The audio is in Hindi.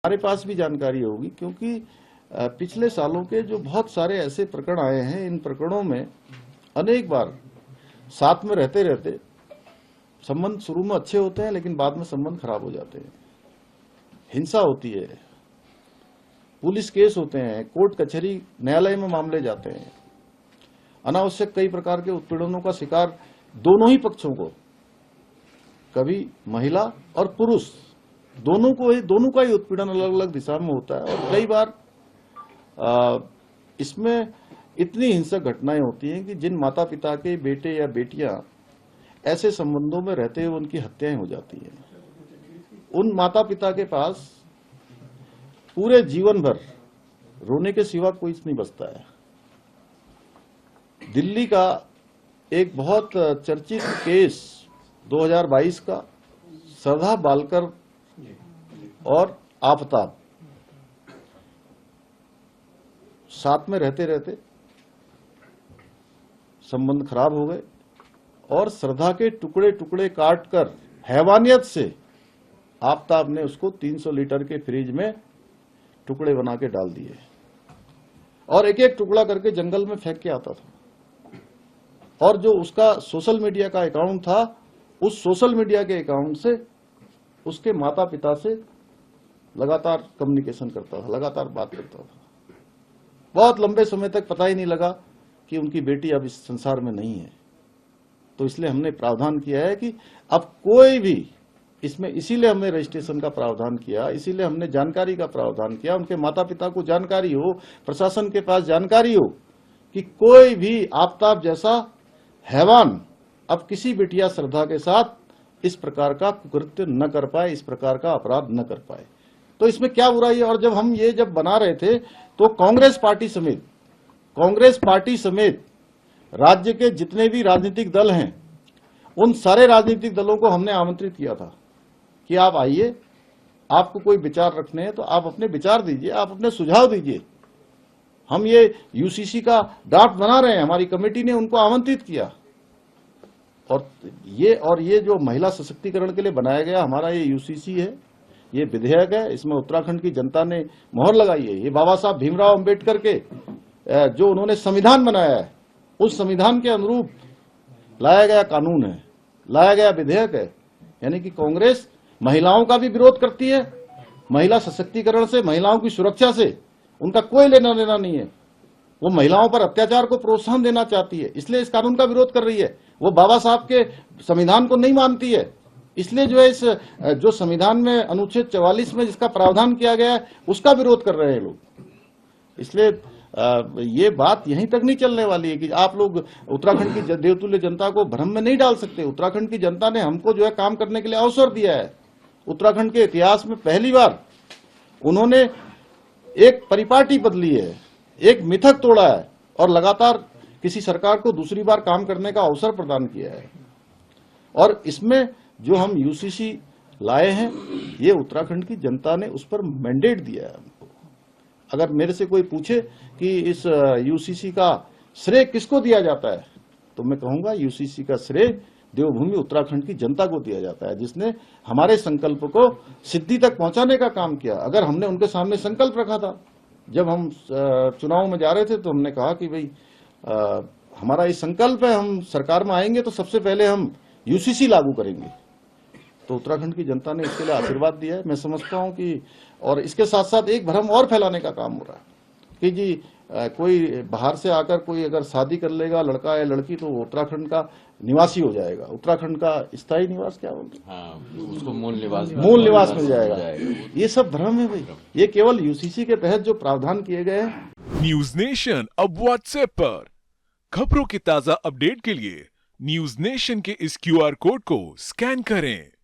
हमारे पास भी जानकारी होगी, क्योंकि पिछले सालों के जो बहुत सारे ऐसे प्रकरण आए हैं, इन प्रकरणों में अनेक बार साथ में रहते रहते संबंध शुरू में अच्छे होते हैं, लेकिन बाद में संबंध खराब हो जाते हैं। हिंसा होती है, पुलिस केस होते हैं, कोर्ट कचहरी न्यायालय में मामले जाते हैं, अनावश्यक कई प्रकार के उत्पीड़नों का शिकार दोनों ही पक्षों को, कभी महिला और पुरुष दोनों का ही उत्पीड़न अलग अलग दिशा में होता है। और कई बार इसमें इतनी हिंसक घटनाएं होती हैं कि जिन माता पिता के बेटे या बेटियां ऐसे संबंधों में रहते हुए उनकी हत्याएं हो जाती हैं। उन माता पिता के पास पूरे जीवन भर रोने के सिवा कोई नहीं बचता है। दिल्ली का एक बहुत चर्चित केस 2022 का, श्रद्धा बालकर और आफताब साथ में रहते रहते संबंध खराब हो गए और श्रद्धा के टुकड़े टुकड़े काटकर हैवानियत से आफताब ने उसको 300 लीटर के फ्रिज में टुकड़े बना के डाल दिए और एक एक टुकड़ा करके जंगल में फेंक के आता था। और जो उसका सोशल मीडिया का अकाउंट था, उस सोशल मीडिया के अकाउंट से उसके माता पिता से लगातार कम्युनिकेशन करता था, लगातार बात करता था। बहुत लंबे समय तक पता ही नहीं लगा कि उनकी बेटी अब इस संसार में नहीं है। तो इसलिए हमने प्रावधान किया है कि अब कोई भी इसमें, इसीलिए हमने रजिस्ट्रेशन का प्रावधान किया, इसीलिए हमने जानकारी का प्रावधान किया, उनके माता पिता को जानकारी हो, प्रशासन के पास जानकारी हो कि कोई भी आफताब जैसा हैवान अब किसी बिटिया श्रद्धा के साथ इस प्रकार का कुकृत्य न कर पाए, इस प्रकार का अपराध न कर पाए। तो इसमें क्या बुराई है। और जब हम ये बना रहे थे तो कांग्रेस पार्टी समेत राज्य के जितने भी राजनीतिक दल हैं, उन सारे राजनीतिक दलों को हमने आमंत्रित किया था कि आप आइए, आपको कोई विचार रखने हैं तो आप अपने विचार दीजिए, आप अपने सुझाव दीजिए। हम ये यूसीसी का ड्राफ्ट बना रहे हैं, हमारी कमेटी ने उनको आमंत्रित किया। और ये जो महिला सशक्तिकरण के लिए बनाया गया हमारा ये यूसीसी है, ये विधेयक है, इसमें उत्तराखंड की जनता ने मोहर लगाई है। ये बाबा साहब भीमराव अंबेडकर के जो उन्होंने संविधान बनाया है, उस संविधान के अनुरूप लाया गया कानून है, लाया गया विधेयक है। यानी कि कांग्रेस महिलाओं का भी विरोध करती है, महिला सशक्तिकरण से, महिलाओं की सुरक्षा से उनका कोई लेना देना नहीं है। वो महिलाओं पर अत्याचार को प्रोत्साहन देना चाहती है, इसलिए इस कानून का विरोध कर रही है। वो बाबा साहब के संविधान को नहीं मानती है, इसलिए जो है इस जो संविधान में अनुच्छेद 44 में जिसका प्रावधान किया गया है उसका विरोध कर रहे हैं लोग। इसलिए ये बात यहीं तक नहीं चलने वाली है कि आप लोग उत्तराखंड की देवतुल्य जनता को भ्रम में नहीं डाल सकते। उत्तराखंड की जनता ने हमको जो है काम करने के लिए अवसर दिया है। उत्तराखंड के इतिहास में पहली बार उन्होंने एक परिपाटी बदली है, एक मिथक तोड़ा है और लगातार किसी सरकार को दूसरी बार काम करने का अवसर प्रदान किया है। और इसमें जो हम यूसीसी लाए हैं, ये उत्तराखंड की जनता ने उस पर मैंडेट दिया है हमको। अगर मेरे से कोई पूछे कि इस यूसीसी का श्रेय किसको दिया जाता है, तो मैं कहूंगा यूसीसी का श्रेय देवभूमि उत्तराखंड की जनता को दिया जाता है, जिसने हमारे संकल्प को सिद्धि तक पहुंचाने का काम किया। अगर हमने उनके सामने संकल्प रखा था, जब हम चुनाव में जा रहे थे, तो हमने कहा कि भाई हमारा ये संकल्प है, हम सरकार में आएंगे तो सबसे पहले हम यूसीसी लागू करेंगे। तो उत्तराखंड की जनता ने इसके लिए आशीर्वाद दिया है। मैं समझता हूं कि, और इसके साथ साथ एक भ्रम और फैलाने का काम हो रहा है कि जी कोई बाहर से आकर कोई अगर शादी कर लेगा, लड़का या लड़की, तो वो उत्तराखंड का निवासी हो जाएगा। उत्तराखंड का स्थायी निवास क्या बोलते हैं, उसको मूल निवास मिल जाएगा। ये सब भ्रम है भाई। ये केवल यूसीसी के तहत जो प्रावधान किए गए हैं। न्यूज नेशन अब व्हाट्सएप पर खबरों की ताजा अपडेट के लिए न्यूज नेशन के इस क्यूआर कोड को स्कैन करें